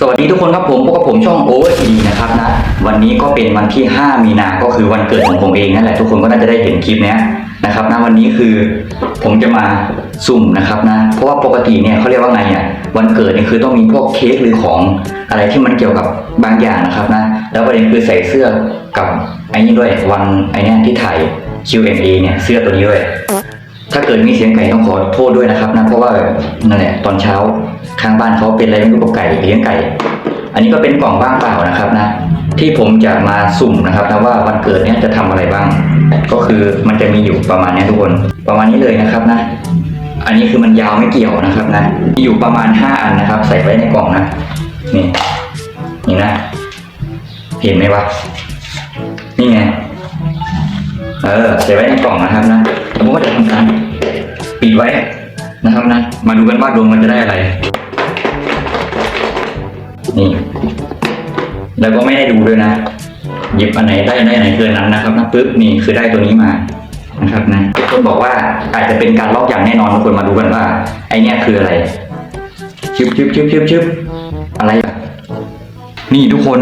สวัสดีทุกคนครับผมพบกับผมช่องโอเวอร์ทีนะครับนะวันนี้ก็เป็นวันที่5มีนาก็คือวันเกิดของผมเองนั่นแหละทุกคนก็น่าจะได้เห็นคลิปนี้นะครับนะวันนี้คือผมจะมาสุ่มนะครับนะเพราะว่าปกติเนี่ยเขาเรียกว่าไงอ่ะวันเกิดเนี่ยคือต้องมีพวกเค้กหรือของอะไรที่มันเกี่ยวกับบางอย่างนะครับนะแล้วประเด็นคือใส่เสื้อกับไอ้นี่ด้วยวันไอ้นี่ที่ถ่าย Q&A เนี่ยเสื้อตัวนี้ด้วยถ้าเกิดมีเสียงไก่ต้องขอโทษด้วยนะครับนะเพราะว่านั่นแหละตอนเช้าข้างบ้านเขาเป็นอะไรไม่รู้กับไก่เลี้ยงไก่อันนี้ก็เป็นกล่องว่างเปล่านะครับนะที่ผมจะมาสุ่มนะครับนะว่าวันเกิดเนี้ยจะทำอะไรบ้างก็คือมันจะมีอยู่ประมาณนี้ทุกคนประมาณนี้เลยนะครับนะอันนี้คือมันยาวไม่เกี่ยวนะครับนะมีอยู่ประมาณ5อันนะครับใส่ไว้ในกล่องนะนี่นะเห็นไหมวะนี่ไงใส่ไว้ในกล่องนะครับนะแล้วผมก็จะทำการปิดไว้นะครับนะมาดูกันว่าดวงมันจะได้อะไรนี่แล้วก็ไม่ได้ดูด้วยนะหยิบอันไหนได้ไหนเกินนั้นนะครับนะปึ๊บนี่คือได้ตัวนี้มานะครับนะทุกคนบอกว่าอาจจะเป็นการลอกอย่างแน่นอนทุกคนมาดูกันว่าไอเนี้ยคืออะไรชึบอะไรนี่ทุกคน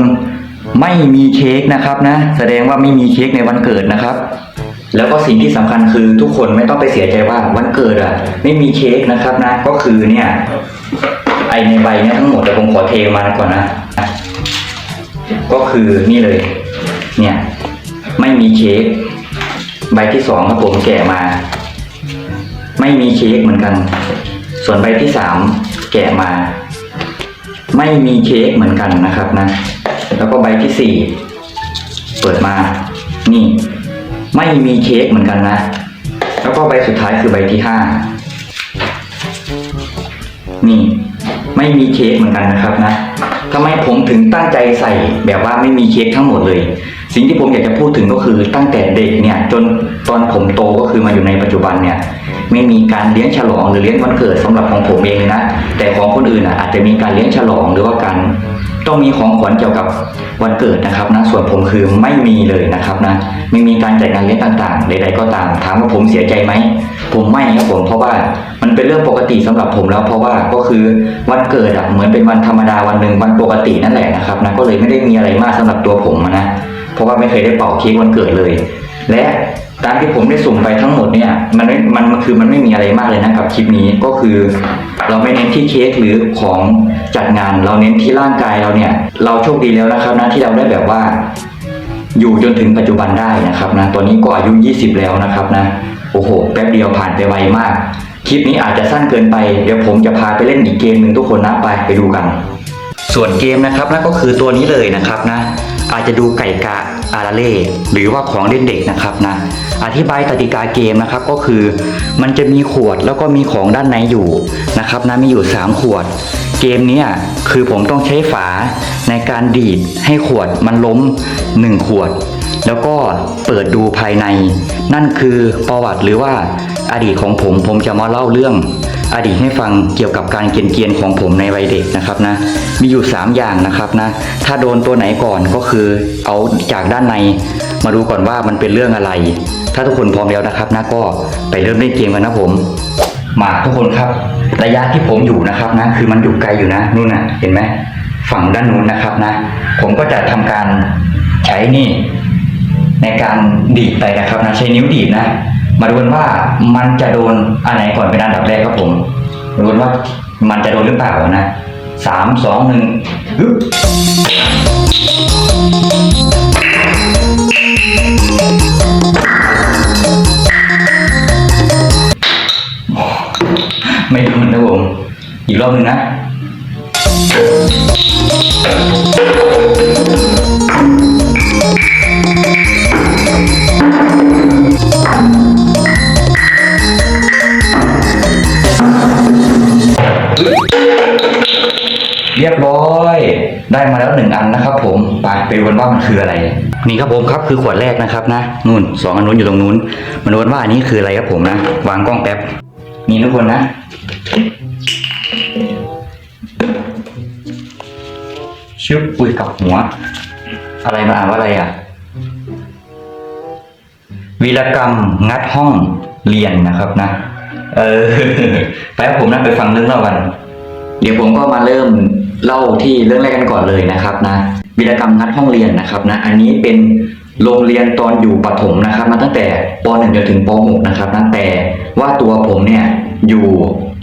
ไม่มีเค้กนะครับนะแสดงว่าไม่มีเค้กในวันเกิดนะครับแล้วก็สิ่งที่สำคัญคือทุกคนไม่ต้องไปเสียใจว่าวันเกิดไม่มีเค้กนะครับนะก็คือเนี่ยไอในใบเนี่ยทั้งหมดเดี๋ยวผมขอเทมาก่อนนะก็คือนี่เลยเนี่ยไม่มีเค้กใบที่2ครับผมแกะมาไม่มีเค้กเหมือนกันส่วนใบที่3แกะมาไม่มีเค้กเหมือนกันนะครับนะแล้วก็ใบที่4เปิดมานี่ไม่มีเค้กเหมือนกันนะแล้วก็ใบสุดท้ายคือใบที่5นี่ไม่มีเค้กเหมือนกันนะครับนะทำไมผมถึงตั้งใจใส่แบบว่าไม่มีเค้กทั้งหมดเลยสิ่งที่ผมอยากจะพูดถึงก็คือตั้งแต่เด็กเนี่ยจนตอนผมโตก็คือมาอยู่ในปัจจุบันเนี่ยไม่มีการเลี้ยงฉลองหรือเลี้ยงวันเกิดสำหรับของผมเองเลยนะแต่ของคนอื่นอาจจะมีการเลี้ยงฉลองหรือว่าการต้องมีของขวัญเกี่ยวกับวันเกิดนะครับนะส่วนผมคือไม่มีเลยนะครับนะไม่มีการจัดงานเลี้ยงต่างๆใดๆก็ตามถามว่าผมเสียใจไหมผมไม่ครับผมเพราะว่ามันเป็นเรื่องปกติสำหรับผมแล้วเพราะว่าก็คือวันเกิดเหมือนเป็นวันธรรมดาวันหนึ่งวันปกตินั่นแหละนะครับนะก็เลยไม่ได้มีอะไรมากสำหรับตัวผมนะเพราะว่าไม่เคยได้เป่าเค้กวันเกิดเลยและตามที่ผมได้สุ่มไปทั้งหมดเนี่ยมันไม่มีอะไรมากเลยนะกับคลิปนี้ก็คือเราไม่เน้นที่เค้กหรือของจัดงานเราเน้นที่ร่างกายเราเนี่ยเราโชคดีแล้วนะครับนะที่เราได้แบบว่าอยู่จนถึงปัจจุบันได้นะครับนะตอนนี้ก็อายุ20แล้วนะครับนะโอ้โหแป๊บเดียวผ่านไปไวมากคลิปนี้อาจจะสั้นเกินไปเดี๋ยวผมจะพาไปเล่นอีกเกมหนึ่งทุกคนนะไปดูกันส่วนเกมนะครับนั่นก็คือตัวนี้เลยนะครับนะอาจจะดูไก่กะอาราเล่หรือว่าของเล่นเด็กนะครับนะอธิบายกติกาเกมนะครับก็คือมันจะมีขวดแล้วก็มีของด้านในอยู่นะครับนะมีอยู่3ขวดเกมนี้คือผมต้องใช้ฝาในการดีดให้ขวดมันล้ม1ขวดแล้วก็เปิดดูภายในนั่นคือประวัติหรือว่าอดีตของผมจะมาเล่าเรื่องอดีตให้ฟังเกี่ยวกับการเกรียนๆของผมในวัยเด็กนะครับนะมีอยู่3อย่างนะครับนะถ้าโดนตัวไหนก่อนก็คือเอาจากด้านในมาดูก่อนว่ามันเป็นเรื่องอะไรถ้าทุกคนพร้อมแล้วนะครับนะก็ไปเริ่มเล่นเกมกันนะผมมาทุกคนครับระยะที่ผมอยู่นะครับนะคือมันอยู่ไกลอยู่นะนู่นน่ะเห็นไหมฝั่งด้านนู้นนะครับนะผมก็จะทำการใช้นี่ในการดีดไปนะครับนะใช้นิ้วดีดนะมาดูกันว่ามันจะโดนอันไหนก่อนเป็นอันดับแรกครับผมมาดูกันว่ามันจะโดนหรือเปล่านะ3 2 1ฮึบไม่โดนนะผมอีกรอบนึงนะเรียบร้อยได้มาแล้ว1อันนะครับผมไปดูกันว่ามันคืออะไรนี่ครับผมครับคือขวดแรกนะครับนะนู่น2อันนู้นอยู่ตรงนู้นมาดูกันว่าอันนี้คืออะไรครับผมนะวางกล้องแป๊บนี่ทุกคนนะชึบปุยกับหัวอะไรมาอ่านว่าอะไรวีรกรรมงัดห้องเรียนนะครับนะไปผมนะไปฟังเรื่องเล่ากันเดี๋ยวผมก็มาเริ่ม เล่าที่เรื่องแรกกันก่อนเลยนะครับนะวีรกรรมงัดห้องเรียนนะครับนะอันนี้เป็นโรงเรียนตอนอยู่ประถมนะครับมาตั้งแต่ป .1 จนถึงป .6 นะครับนะแต่ว่าตัวผมเนี่ยอยู่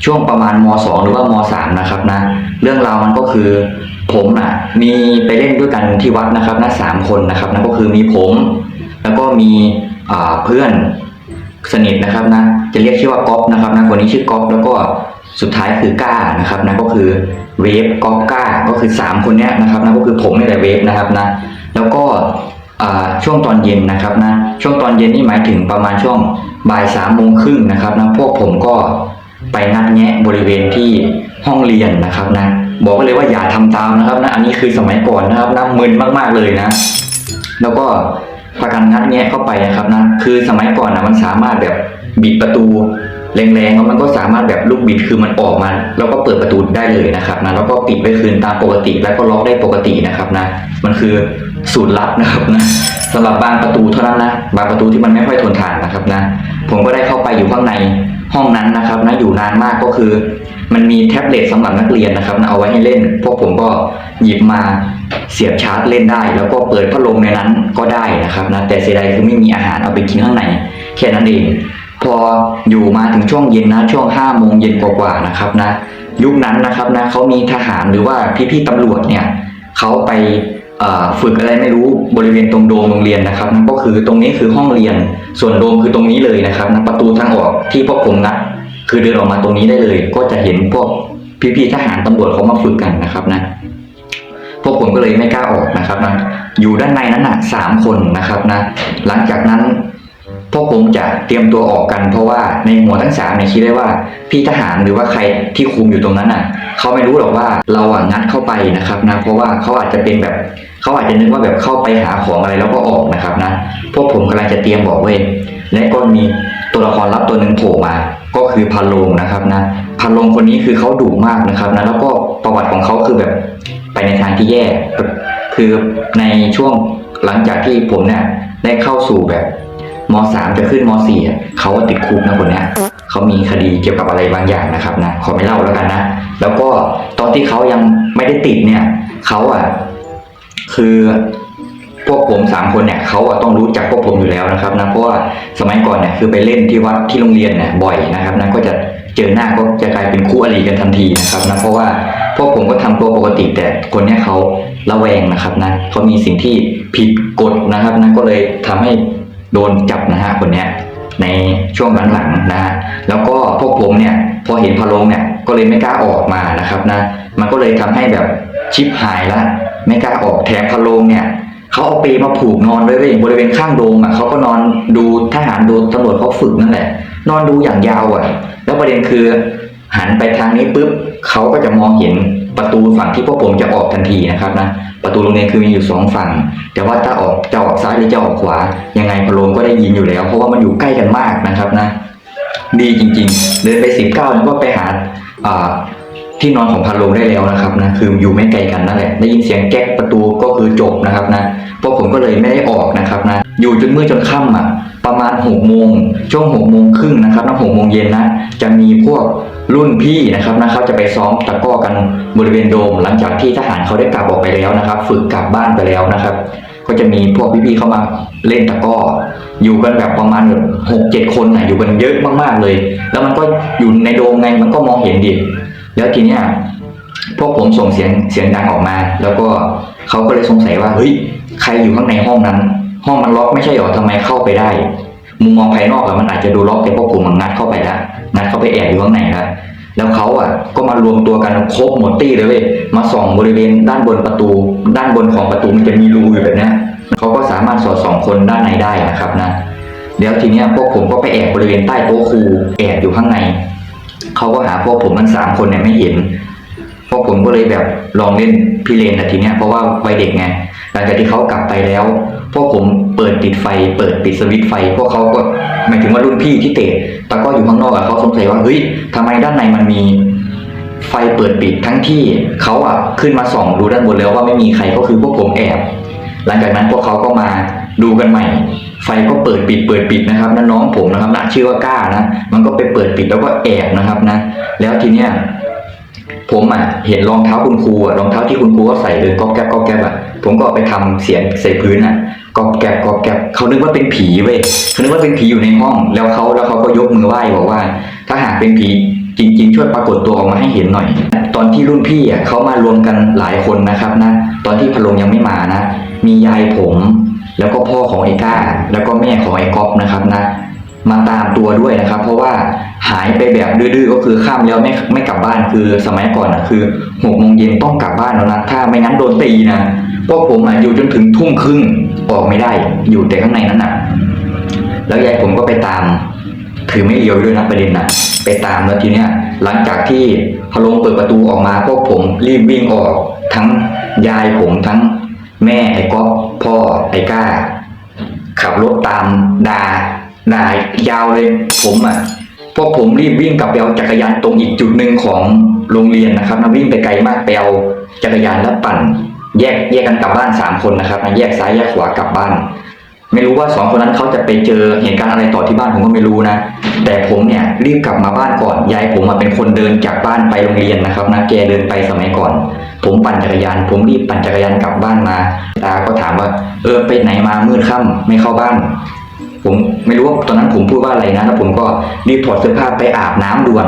ช่วงประมาณม .2 หรือว่าม .3 นะครับนะเรื่องราวมันก็คือผมมีไปเล่นด้วยกันที่วัดนะครับนะ3 คนนะครับนะก็คือมีผมแล้วก็มีเพื่อนสนิทนะครับนะจะเรียกชื่อว่าก๊อฟนะครับนะคนนี้ชื่อก๊อฟแล้วก็สุดท้ายคือก้านะครับนะก็คือเวฟก๊อฟก้าก็คือ3 คนเนี้ยนะครับนะก็คือผมนี่แหละเวฟนะครับนะแล้วก็ช่วงตอนเย็นนะครับนะช่วงตอนเย็นนี่หมายถึงประมาณช่วงบ่าย 3:30นะครับนะพวกผมก็ไปงัดแงะบริเวณที่ห้องเรียนนะครับนะบอกเลยว่าอย่าทำตามนะครับนะอันนี้คือสมัยก่อนนะครับนะมึนมากๆเลยนะแล้วก็พากันงัดแงะเข้าไปนะครับนะคือสมัยก่อนมันสามารถแบบบิดประตูแรงๆแล้วมันก็สามารถแบบลูกบิดคือมันออกมาแล้วก็เปิดประตูได้เลยนะครับนะแล้วก็ปิดไว้คืนตามปกติแล้วก็ล็อกได้ปกตินะครับนะมันคือสูตรลับนะครับนะสำหรับบางประตูเท่านั้นนะบางประตูที่มันไม่ค่อยทนทานนะครับนะผมก็ได้เข้าไปอยู่ข้างในห้องนั้นนะครับนะอยู่นานมากก็คือมันมีแท็บเล็ตสำหรับนักเรียนนะครับนะเอาไว้ให้เล่นพวกผมก็หยิบมาเสียบชาร์จเล่นได้แล้วก็เปิดพัดลมในนั้นก็ได้นะครับนะแต่เสียดายคือไม่มีอาหารเอาไปกินข้างในแค่นั้นเองพออยู่มาถึงช่วงเย็นนะช่วง5 โมงเย็นกว่าๆนะครับนะยุคนั้นนะครับนะเขามีทหารหรือว่าพี่ๆตำรวจเนี่ยเขาไปฝึกอะไรไม่รู้บริเวณตรงโดมโรงเรียนนะครับนั่นก็คือตรงนี้คือห้องเรียนส่วนโดมคือตรงนี้เลยนะครับนะประตูทางออกที่พวกผมนะคือเดินออกมาตรงนี้ได้เลยก็จะเห็นพวกพี่ๆทหารตำรวจเขามาฝึกกันนะครับนะพวกผมก็เลยไม่กล้าออกนะครับนะอยู่ด้านในนั้น3 คนนะครับนะหลังจากนั้นพวกผมจะเตรียมตัวออกกันเพราะว่าในหัวทั้ง3เนี่ยคิดได้ว่าพี่ทหารหรือว่าใครที่คุมอยู่ตรงนั้นเขาไม่รู้หรอกว่าเรางัดเข้าไปนะครับนะเพราะว่าเขาอาจจะเป็นแบบเขาอาจจะนึกว่าแบบเข้าไปหาของอะไรแล้วก็ออกนะครับนะพวกผมกำลังจะเตรียมบอกเว้ยและก็มีตัวละครลับตัวหนึ่งโผล่มาก็คือพาโลงนะครับนะพาโลงคนนี้คือเขาดุมากนะครับนะแล้วก็ประวัติของเขาคือแบบไปในทางที่แย่คือในช่วงหลังจากที่ผมเนี่ยได้เข้าสู่แบบม.3 จะขึ้นม.4เขาติดคุกนะคนเนี้ยเขามีคดีเกี่ยวกับอะไรบางอย่างนะครับนะขอไม่เล่าแล้วกันนะแล้วก็ตอนที่เขายังไม่ได้ติดเนี่ยเขาคือพวกผม3 คนเนี่ยเขาต้องรู้จักพวกผมอยู่แล้วนะครับนะเพราะว่าสมัยก่อนเนี่ยคือไปเล่นที่วัดที่โรงเรียนเนี่ยบ่อยนะครับนะก็จะเจอหน้าก็จะกลายเป็นคู่อริกันทันทีนะครับนะเพราะว่าพวกผมก็ทำตัวปกติแต่คนเนี้ยเขาระแวงนะครับนะเขามีสิ่งที่ผิดกฎนะครับนะก็เลยทำให้โดนจับนะฮะคนเนี้ยในช่วงหลังๆนะฮะแล้วก็พวกผมเนี่ยพอเห็นพะโลงเนี่ยก็เลยไม่กล้าออกมานะครับนะมันก็เลยทำให้แบบชิปหายละไม่กล้าออกแถมพะโลงเนี่ยเขาเอาเปมาผูกนอนไว้บริเวณข้างโดมเขาก็นอนดูทหารดูตำรวจเขาฝึกนั่นแหละนอนดูอย่างยาวแล้วประเด็นคือหันไปทางนี้ปุ๊บเขาก็จะมองเห็นประตูฝั่งที่พวกผมจะออกทันทีนะครับนะประตูโรงเรียนคือมีอยู่2 ฝั่งแต่ว่าจะออกซ้ายหรือจะออกขวายังไงพะโลงก็ได้ยินอยู่แล้วเพราะว่ามันอยู่ใกล้กันมากนะครับนะดีจริงๆเดินไป19แล้วก็ไปหาที่นอนของพะโลงได้แล้วนะครับนะคืออยู่ไม่ไกลกันนั่นแหละได้ยินเสียงแก๊กประตูก็คือจบนะครับนะพวกผมก็เลยไม่ได้ออกนะครับนะอยู่จนมืดจนค่ำประมาณ6 โมงช่วง6 โมงครึ่งนะครับนะ6 โมงเย็นนะจะมีพวกรุ่นพี่นะครับนะเขาจะไปซ้อมตะกร้อกันบริเวณโดมหลังจากที่ทหารเขาได้กลับออกไปแล้วนะครับฝึกกลับบ้านไปแล้วนะครับก็จะมีพวกพี่ๆเข้ามาเล่นตะกร้ออยู่กันแบบประมาณ6-7 คนอยู่กันเยอะมากๆเลยแล้วมันก็อยู่ในโดมไงมันก็มองเห็นดิแล้วทีเนี้ยพวกผมส่งเสียงดังออกมาแล้วก็เขาก็เลยสงสัยว่าเฮ้ยใครอยู่ข้างในห้องนั้นห้องมันล็อกไม่ใช่หรอทำไมเข้าไปได้มุมมองภายนอกมันอาจจะดูล็อกแต่พวกผมงัดเข้าไปแล้วงัดเข้าไปแอบอยู่ข้างในแล้วเขาก็มารวมตัวกันครบหมดตี้เลยเว้ยมาส่องบริเวณด้านบนประตูด้านบนของประตูมันจะมีรูอยู่แบบนี้เขาก็สามารถสอดส่องคนด้านในได้นะครับนะแล้วทีเนี้ยพวกผมก็ไปแอบบริเวณใต้โต๊ะครูแอบอยู่ข้างในเขาก็หาพวกผมทั้ง3 คนเนี่ยไม่เห็นพวกผมก็เลยแบบลองเล่นพี่เลนทีเนี้ยเพราะว่าวัยเด็กไงหลังจากที่เขากลับไปแล้วพวกผมเปิดปิดไฟเปิดปิดสวิตช์ไฟพวกเขาก็หมายถึงว่ารุ่นพี่ที่เตะตะก้ออยู่ข้างนอกเขาสงสัยว่าเฮ้ยทำไมด้านในมันมีไฟเปิดปิดทั้งที่เขาขึ้นมาส่องดูด้านบนแล้วว่าไม่มีใครก็คือพวกผมแอบหลังจากนั้นพวกเขาก็มาดูกันใหม่ไฟก็เปิดปิดนะครับนั่นน้องผมนะครับชื่อว่าก้านะมันก็ไปเปิดปิดแล้วก็แอบนะครับนะแล้วทีเนี้ยผ ผมเห็นรองเท้าคุณครูรองเท้าที่คุณครูก็ใส่เดินก๊อบแก๊บก๊อบแก๊บผมก็ไปทำเสียงใส่พื้นก๊อบแก๊บก๊อบแก๊บเขานึกว่าเป็นผีเว้ยเขานึกว่าเป็นผีอยู่ในห้องแล้วเขาก็ยกมือไหว้บอกว่าถ้าหากเป็นผีจริงๆช่วยปรากฏตัวออกมาให้เห็นหน่อยตอนที่รุ่นพี่เขามารวมกันหลายคนนะครับนะตอนที่พะโลงยังไม่มานะมียายผมแล้วก็พ่อของไอ้ก้าแล้วก็แม่ของไอ้ก๊อฟนะครับนะมาตามตัวด้วยนะครับเพราะว่าหายไปแบบดื้อๆก็คือข้ามแล้วไม่กลับบ้านคือสมัยก่อนคือ6 โมงเย็นต้องกลับบ้านแล้วนะถ้าไม่งั้นโดนตีนะพวกผมอยู่จนถึงทุ่มครึ่งออกไม่ได้อยู่แต่ข้างในนั้นแล้วยายผมก็ไปตามถือไม่เลี้ยวด้วยนะประเด็นไปตามแล้วทีเนี้ยหลังจากที่พะโลงเปิดประตูออกมาพวกผมรีบวิ่งออกทั้งยายผมทั้งแม่ไอ้ก๊อฟพ่อไอ้ก้าขับรถตามด่ายาวเลยผมพวกผมรีบวิ่งกลับไปเอาจักรยานตรงอีกจุดหนึ่งของโรงเรียนนะครับนะวิ่งไปไกลมากไปเอาจักรยานแล้วปั่นแยกกันกลับบ้าน3 คนนะครับนะแยกซ้ายแยกขวากลับบ้านไม่รู้ว่า2 คนนั้นเขาจะไปเจอเหตุการณ์อะไรต่อที่บ้านผมก็ไม่รู้นะแต่ผมเนี่ยรีบกลับมาบ้านก่อนยายผมเป็นคนเดินจากบ้านไปโรงเรียนนะครับนะแกเดินไปสมัยก่อนผมปั่นจักรยานผมรีบปั่นจักรยานกลับบ้านมาตาก็ถามว่าไปไหนมามืดค่ำไม่เข้าบ้านผมไม่รู้ว่าตอนนั้นผมพูดว่าอะไรนะแล้วผมก็รีบถอดเสื้อผ้าไปอาบน้ำด่วน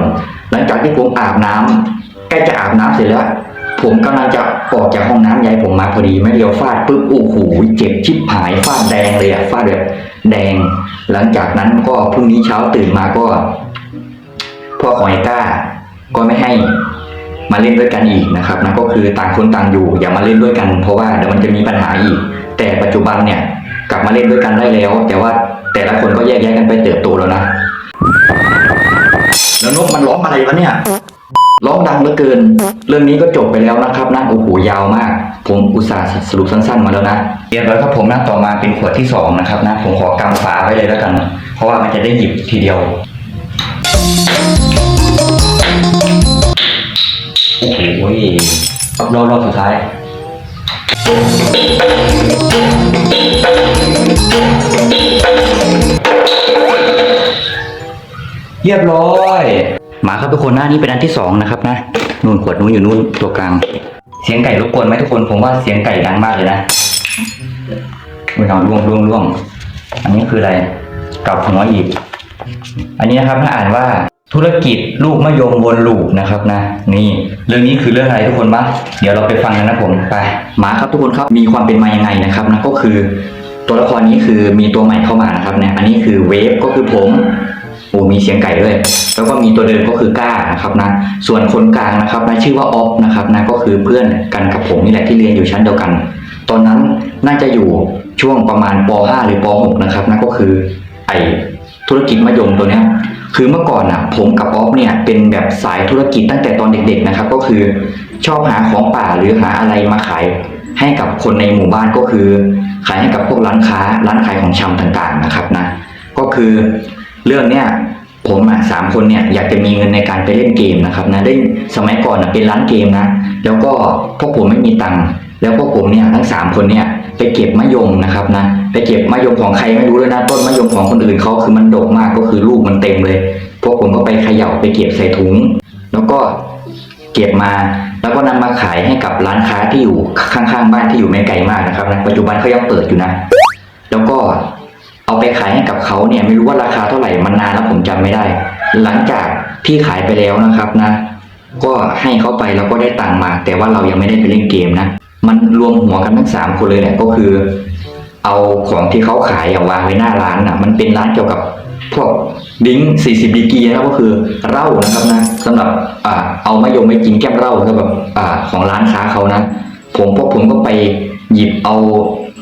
หลังจากที่ผมอาบน้ำใกล้จะอาบน้ำเสร็จแล้วผมกำลังจะออกจากห้องน้ำยายผมมาพอดีไม่เดียวฟาดปุ๊บโอ้โหเจ็บชิบหายฟาดแดงเลยฟาดแบบแดงหลังจากนั้นก็พรุ่งนี้เช้าตื่นมาก็พ่อของไอ้ก้าก็ไม่ให้มาเล่นด้วยกันอีกนะครับนะก็คือต่างคนต่างอยู่อย่ามาเล่นด้วยกันเพราะว่าเดี๋ยวมันจะมีปัญหาอีกแต่ปัจจุบันเนี่ยกลับมาเล่นด้วยกันได้แล้วแต่ว่าแต่ละคนก็แยกย้ายกันไปเติบโตแล้วนะแล้วนกมันร้องอะไรวะเนี่ยร้องดังเหลือเกินเรื่องนี้ก็จบไปแล้วนะครับนะโอ้โหยาวมากผมอุตส่าห์สรุปสั้นๆมาแล้วนะเรียบร้อยครับผมนะต่อมาเป็นขวดที่2นะครับนะผมขอกำฝาไว้เลยแล้วกันเพราะว่ามันจะได้หยิบทีเดียวโอ้โหรอบสุดท้ายเรียบร้อยมาครับทุกคนหน้านี้เป็นอันที่2นะครับนะนู่นขวดนู้นอยู่นู่นตัวกลางเสียงไก่รบกวนไหมทุกคนผมว่าเสียงไก่ดังมากเลยนะไม่เอาล่วงอันนี้คืออะไรกับหัวอีกอันนี้นะครับถ้าอ่านว่าธุรกิจลูกมะยมวนลูปนะครับนะนี่เรื่องนี้คือเรื่องอะไรทุกคนบ้างเดี๋ยวเราไปฟังกันนะผมไปมาครับทุกคนครับมีความเป็นมายังไงนะครับนะก็คือตัวละครนี้คือมีตัวใหม่เข้ามานะครับเนี่ยอันนี้คือเวฟก็คือผมมีเสียงไก่ด้วยแล้วก็มีตัวเดิมก็คือก้านะครับนะส่วนคนกลางนะครับนะชื่อว่าออฟนะครับนะก็คือเพื่อนกันกับผมนี่แหละที่เรียนอยู่ชั้นเดียวกันตอนนั้นน่าจะอยู่ช่วงประมาณป .5 หรือป .6 นะครับนะก็คือไอธุรกิจมะยมตัวเนี้ยคือเมื่อก่อนผมกับออฟเนี่ยเป็นแบบสายธุรกิจตั้งแต่ตอนเด็กๆนะครับก็คือชอบหาของป่าหรือหาอะไรมาขายให้กับคนในหมู่บ้านก็คือขายให้กับพวกร้านค้าร้านขายของชำต่างๆนะครับนะก็คือเรื่องเนี้ยผม3 คนเนี่ยอยากจะมีเงินในการไปเล่นเกมนะครับนะได้สมัยก่อนเป็นร้านเกมนะแล้วก็พวกผมไม่มีตังค์แล้วพวกผมเนี่ยทั้ง3 คนเนี่ยไปเก็บมะยมนะครับนะไปเก็บมะยมของใครไม่รู้เลยนะต้นมะยมของคนอื่นเขาคือมันดกมากก็คือลูกมันเต็มเลยพวกผมก็ไปเขย่าไปเก็บใส่ถุงแล้วก็เก็บมาแล้วก็นำมาขายให้กับร้านค้าที่อยู่ข้างๆบ้านที่อยู่ไม่ไกลมากนะครับนะปัจจุบันเขายังเปิดอยู่นะแล้วก็เอาไปขายให้กับเขาเนี่ยไม่รู้ว่าราคาเท่าไหร่มันนานแล้วผมจำไม่ได้หลังจากที่ขายไปแล้วนะครับนะก็ให้เขาไปแล้วก็ได้ตังค์มาแต่ว่าเรายังไม่ได้ไปเล่นเกมนะมันรวมหัวกันทั้ง3 คนเลยแหละก็คือเอาของที่เขาขายวางไว้หน้าร้านมันเป็นร้านเกี่ยวกับพวกดิ้ง40 ดีกรีนะก็คือเหล้านะครับนะสำหรับเอามะยมไม่กินแก้มเหล้าสำหรับของร้านค้าเขานะพวกผมก็ไปหยิบเอา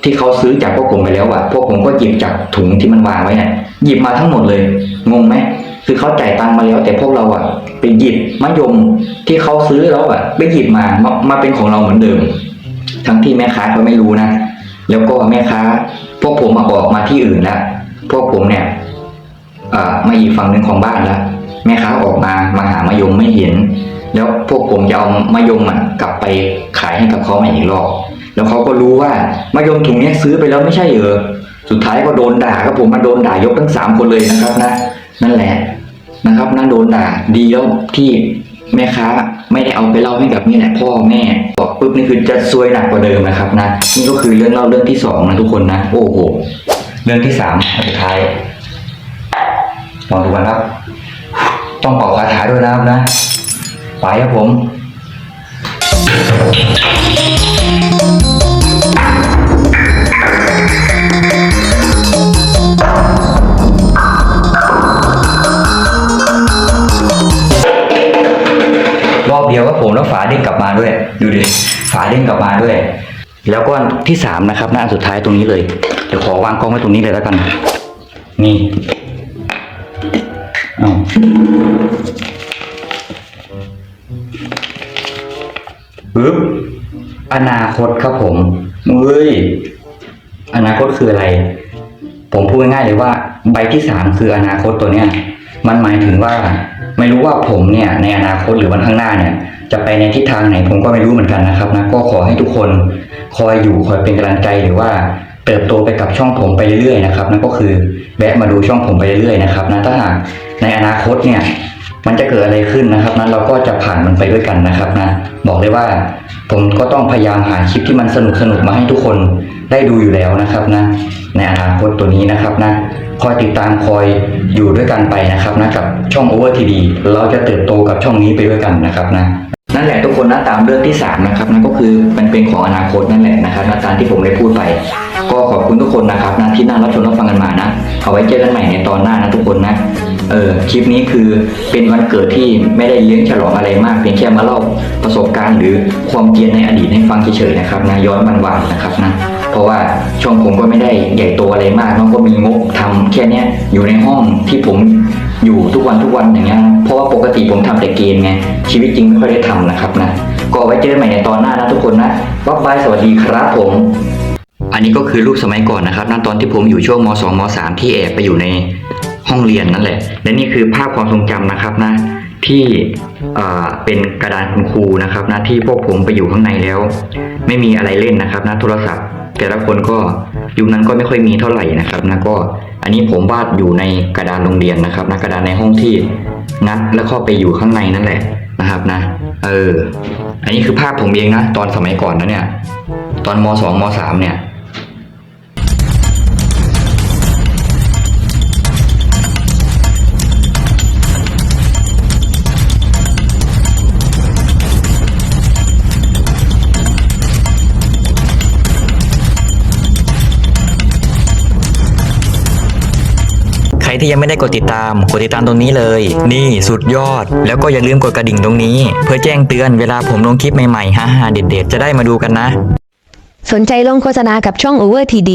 ที่เขาซื้อจากพวกผมไปแล้วพวกผมก็หยิบจากถุงที่มันวางไว้เนี่ยหยิบมาทั้งหมดเลยงงไหมคือเขาจ่ายตังค์มาแล้วแต่พวกเราไปหยิบมะยมที่เขาซื้อแล้วไปหยิบมาเป็นของเราเหมือนเดิมทั้งที่แม่ค้าเขาไม่รู้นะแล้วก็แม่ค้าพวกผมออกมาที่อื่นแล้วพวกผมเนี่ยมาอีกฝั่งหนึ่งของบ้านแล้วแม่ค้าออกมาหามะยมไม่เห็นแล้วพวกผมจะเอามะยมกลับไปขายให้กับเขาใหม่อีกรอบแล้วเขาก็รู้ว่ามะยมถุงนี้ซื้อไปแล้วไม่ใช่สุดท้ายก็โดนด่าครับผมมาโดนด่ายกทั้ง3 คนเลยนะครับนะนั่นแหละนะครับนั่นโดนด่าดีแล้วที่ แม่ค้าไม่ได้เอาไปเล่าให้กับนี่แหละพ่อแม่บอกปุ๊บนี่คือจะซวยหนักกว่าเดิมนะครับนะนี่ก็คือเรื่องเล่าเรื่องที่2นะทุกคนนะโอ้โหเรื่องที่3สุดท้ายลองดูกันครับต้องเป่าคาถาด้วยนะครับนะไปครับผมรอบเดียวก็ผมแล้วฝาเด้งกลับมาด้วยดูดิฝาเด้งกลับมาด้วยแล้วก็อันที่3นะครับนะอันสุดท้ายตรงนี้เลยเดี๋ยวขอวางกล้องไว้ตรงนี้เลยแล้วกันนี่เอาปึ๊บอนาคตครับผมเฮ้ยอนาคตคืออะไรผมพูดง่ายๆเลยว่าใบที่3คืออนาคตตัวเนี้ยมันหมายถึงว่าไม่รู้ว่าผมเนี่ยในอนาคตหรือวันข้างหน้าเนี่ยจะไปในทิศทางไหนผมก็ไม่รู้เหมือนกันนะครับนะก็ขอให้ทุกคนคอยอยู่คอยเป็นกำลังใจหรือว่าเติบโตไปกับช่องผมไปเรื่อยๆนะครับนั่นก็คือแวะมาดูช่องผมไปเรื่อยๆนะครับนะถ้าหากในอนาคตเนี่ยมันจะเกิดอะไรขึ้นนะครับนั้นเราก็จะผ่านมันไปด้วยกันนะครับนะบอกเลยว่าผมก็ต้องพยายามหาคลิปที่มันสนุกๆมาให้ทุกคนได้ดูอยู่แล้วนะครับนะในอนาคตตัวนี้นะครับนะคอยติดตามคอยอยู่ด้วยกันไปนะครับนะกับช่อง Over TD เราจะเติบโตกับช่องนี้ไปด้วยกันนะครับนะนั่นแหละทุกคนนะตามเรื่องที่3นะครับนั่นก็คือมันเป็นของอนาคตนั่นแหละนะครับตามที่ผมได้พูดไปก็ขอบคุณทุกคนนะครับนะที่นั่งรับชมรับฟังกันมานะเอาไว้เจอกันใหม่ในตอนหน้านะทุกคนนะคลิปนี้คือเป็นวันเกิดที่ไม่ได้เลี้ยงฉลองอะไรมากเพียงแค่มาเล่าประสบการณ์หรือความเกียรในอดีตให้ฟังเฉยๆนะครับนะย้อนวันๆนะครับนะเพราะว่าช่องผมก็ไม่ได้ใหญ่โตอะไรมากน้องก็มีงบทำแค่เนี้ยอยู่ในห้องที่ผมอยู่ทุกวันอย่างเงี้ยเพราะว่าปกติผมทำแต่เกมไงชีวิตจริงไม่ค่อยได้ทำนะครับนะก็ไว้เจอกันใหม่ในตอนหน้านะทุกคนนะบ๊ายบายสวัสดีครับผมอันนี้ก็คือรูปสมัยก่อนนะครับตอนที่ผมอยู่ช่วงม.2 ม.3 ที่แอบไปอยู่ในห้องเรียนนั่นแหละและนี่คือภาพความทรงจำนะครับนะที่เป็นกระดานคุณครูนะครับนะที่พวกผมไปอยู่ข้างในแล้วไม่มีอะไรเล่นนะครับนะโทรศัพท์แต่ละคนก็ยุคนั้นก็ไม่ค่อยมีเท่าไหร่นะครับนะก็อันนี้ผมวาดอยู่ในกระดานโรงเรียนนะครับนะกระดานในห้องที่งัดแล้วก็ไปอยู่ข้างในนั่นแหละนะครับนะอันนี้คือภาพผมเองนะตอนสมัยก่อนนะเนี่ยตอนม.2 ม.3 เนี่ยใครที่ยังไม่ได้กดติดตามตรงนี้เลยนี่สุดยอดแล้วก็อย่าลืมกดกระดิ่งตรงนี้เพื่อแจ้งเตือนเวลาผมลงคลิปใหม่ๆฮ่าๆเด็ดๆจะได้มาดูกันนะสนใจลงโฆษณากับช่อง Over TD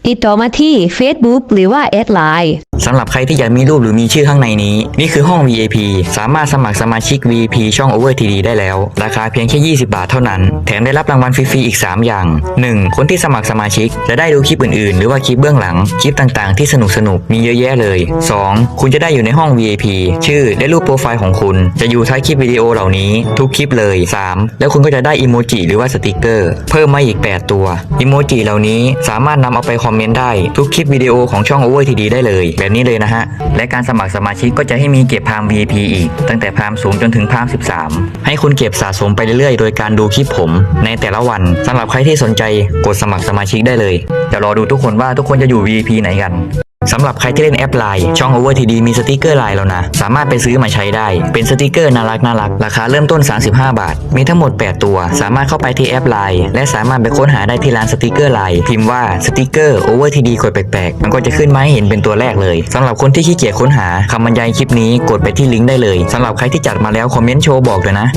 ติดต่อมาที่ Facebook หรือว่าแอดไลน์สำหรับใครที่อยากมีรูปหรือมีชื่อข้างในนี้นี่คือห้อง VIP สามารถสมัครสมาชิก VIP ช่อง Over TD ได้แล้วราคาเพียงแค่20 บาทเท่านั้นแถมได้รับรางวัลฟรีๆอีก3อย่าง 1. คนที่สมัครสมาชิกจะได้ดูคลิปอื่นๆหรือว่าคลิปเบื้องหลังคลิปต่างๆที่สนุกๆมีเยอะแยะเลย 2. คุณจะได้อยู่ในห้อง VIP ชื่อและรูปโปรไฟล์ของคุณจะอยู่ท้ายคลิปวิดีโอเหล่านี้ทุกคลิปเลย 3. แล้วคุณก็จะได้อีโมจิหรือว่าสติกเกอร์เพิ่มมาอีก8ตัวอีโมจิเหล่านี้สามารถนำเอาไปคอมเมนต์ได้ทุกคลิปวิดีโอของช่อง Over TD ได้เลยแบบนี้เลยนะฮะและการสมัครสมาชิกก็จะให้มีเก็บพาม VIP อีกตั้งแต่พาม0จนถึงพาม13ให้คุณเก็บสะสมไปเรื่อยๆโดยการดูคลิปผมในแต่ละวันสำหรับใครที่สนใจกดสมัครสมาชิกได้เลยเดี๋ยวรอดูทุกคนว่าทุกคนจะอยู่ VIP ไหนกันสำหรับใครที่เล่นแอป LINE ช่อง Over TD มีสติกเกอร์ LINE แล้วนะสามารถไปซื้อมาใช้ได้เป็นสติกเกอร์น่ารักราคาเริ่มต้น35 บาทมีทั้งหมด8ตัวสามารถเข้าไปที่แอป LINE และสามารถไปค้นหาได้ที่ร้านสติกเกอร์ LINE พิมพ์ว่าสติกเกอร์ Over TD กดแปลกๆมันก็จะขึ้นมาให้เห็นเป็นตัวแรกเลยสำหรับคนที่ขี้เกียจค้นหาคำบรรยายคลิปนี้กดไปที่ลิงก์ได้เลยสำหรับใครที่จัดมาแล้วคอมเมนต์โชว์บอกด้วยนะ